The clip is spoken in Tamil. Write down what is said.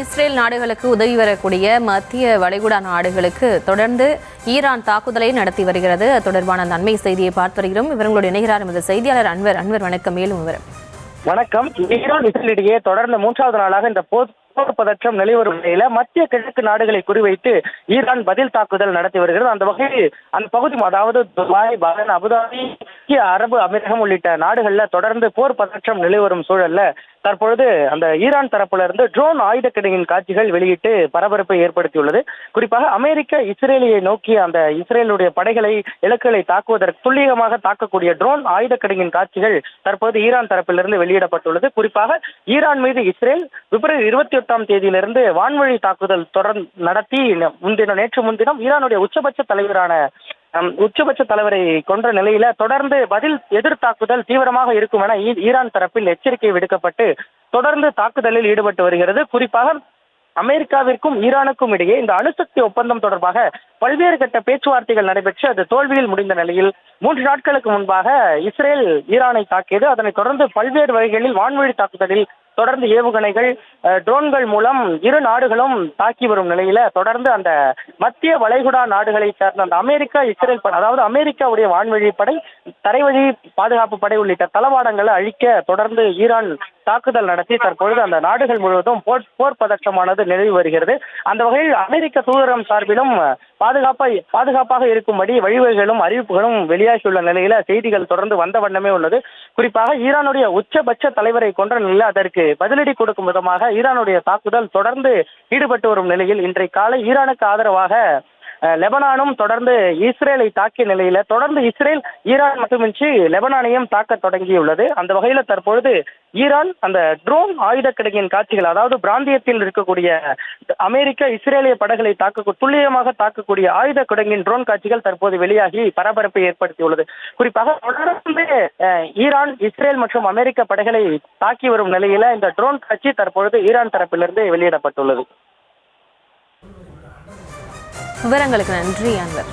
இஸ்ரேல் நாடுகளுக்கு உதவி வரக்கூடிய மத்திய வளைகுடா நாடுகளுக்கு தொடர்ந்து ஈரான் தாக்குதலை நடத்தி வருகிறது. தொடர்பான நன்மை செய்தியை பார்த்து வருகிறோம். இவர்களுடைய இணைகிறார் எமது செய்தியாளர் அன்வர். வணக்கம். மேலும் விவரம். வணக்கம். ஈரான் இஸ்ரேல் இடையே தொடர்ந்து மூன்றாவது நாளாக இந்த போர் பதற்றம் நிலைவரும் நிலையில மத்திய கிழக்கு நாடுகளை குறிவைத்து ஈரான் பதில் தாக்குதல் நடத்தி வருகிறது. அந்த வகையில் அந்த பகுதி, அதாவது துபாய், பஹ்ரைன், அபுதாபி, அரபு அமீரகம் உள்ளிட்ட நாடுகள்ல தொடர்ந்து போர் பதற்றம் நிலைவரும் சூழல்ல தற்பொழுது அந்த ஈரான் தரப்புல இருந்து ட்ரோன் ஆயுதக்கிடையின் காட்சிகள் வெளியிட்டு பரபரப்பை ஏற்படுத்தியுள்ளது. குறிப்பாக அமெரிக்க இஸ்ரேலியை நோக்கி அந்த இஸ்ரேலுடைய படைகளை, இலக்குகளை தாக்குவதற்கு துல்லியமாக தாக்கக்கூடிய ட்ரோன் ஆயுதக்கிடையின் காட்சிகள் தற்போது ஈரான் தரப்பிலிருந்து வெளியிடப்பட்டுள்ளது. குறிப்பாக ஈரான் மீது இஸ்ரேல் பிப்ரவரி 28ஆம் தேதியிலிருந்து வான்வழி தாக்குதல் தொடர்ந்து நடத்தி நேற்று முன்தினம் ஈரானுடைய உச்சபட்ச தலைவரை கொன்ற நிலையில தொடர்ந்து பதில் எதிர் தாக்குதல் தீவிரமாக இருக்கும் என ஈரான் தரப்பில் எச்சரிக்கை விடுக்கப்பட்டு தொடர்ந்து தாக்குதலில் ஈடுபட்டு வருகிறது. குறிப்பாக அமெரிக்காவிற்கும் ஈரானுக்கும் இடையே இந்த அணுசக்தி ஒப்பந்தம் தொடர்பாக பல்வேறு கட்ட பேச்சுவார்த்தைகள் நடைபெற்று அது தோல்வியில் முடிந்த நிலையில் 3 நாட்களுக்கு முன்பாக இஸ்ரேல் ஈரானை தாக்கியது. அதனைத் தொடர்ந்து பல்வேறு வகைகளில் வான்வழி தாக்குதலில் தொடர்ந்து ஏவுகணைகள், ட்ரோன்கள் மூலம் இரு நாடுகளும் தாக்கி வரும் நிலையில தொடர்ந்து அந்த மத்திய வளைகுடா நாடுகளை சேர்ந்த அந்த அமெரிக்கா இஸ்ரேல் அதாவது அமெரிக்காவுடைய வான்வழி படை, தரைவழி பாதுகாப்பு படை உள்ளிட்ட தளவாடங்களை அழிக்க தொடர்ந்து ஈரான் தாக்குதல் நடத்தி தற்பொழுது அந்த நாடுகள் முழுவதும் போர் பதற்றமானது நிலவி வருகிறது. அந்த வகையில் அமெரிக்க தூதரகம் சார்பிலும் பாதுகாப்பாக இருக்கும்படி வழிவகைகளும் அறிவிப்புகளும் வெளியாகியுள்ள நிலையில செய்திகள் தொடர்ந்து வந்த வண்ணமே உள்ளது. குறிப்பாக ஈரானுடைய உச்சபட்ச தலைவரை கொன்ற நிலையில் அதற்கு பதிலடி கொடுக்கும் விதமாக ஈரானுடைய தாக்குதல் தொடர்ந்து ஈடுபட்டு வரும் நிலையில் இன்றைய காலை ஈரானுக்கு ஆதரவாக லெபனானும் தொடர்ந்து இஸ்ரேலை தாக்கிய நிலையில தொடர்ந்து இஸ்ரேல் ஈரான் மட்டுமின்றி லெபனானையும் தாக்க தொடங்கியுள்ளது. அந்த வகையில தற்பொழுது ஈரான் அந்த ட்ரோன் ஆயுதக்கிடையின் காட்சிகள், அதாவது பிராந்தியத்தில் இருக்கக்கூடிய அமெரிக்க இஸ்ரேலிய படைகளை துல்லியமாக தாக்கக்கூடிய ஆயுத கிடங்கின் ட்ரோன் காட்சிகள் தற்போது வெளியாகி பரபரப்பை ஏற்படுத்தியுள்ளது. குறிப்பாக தொடர்ந்து ஈரான், இஸ்ரேல் மற்றும் அமெரிக்க படைகளை தாக்கி வரும் நிலையில இந்த ட்ரோன் காட்சி தற்பொழுது ஈரான் தரப்பிலிருந்து வெளியிடப்பட்டுள்ளது. விவரங்களுக்கு நன்றி அன்வர்.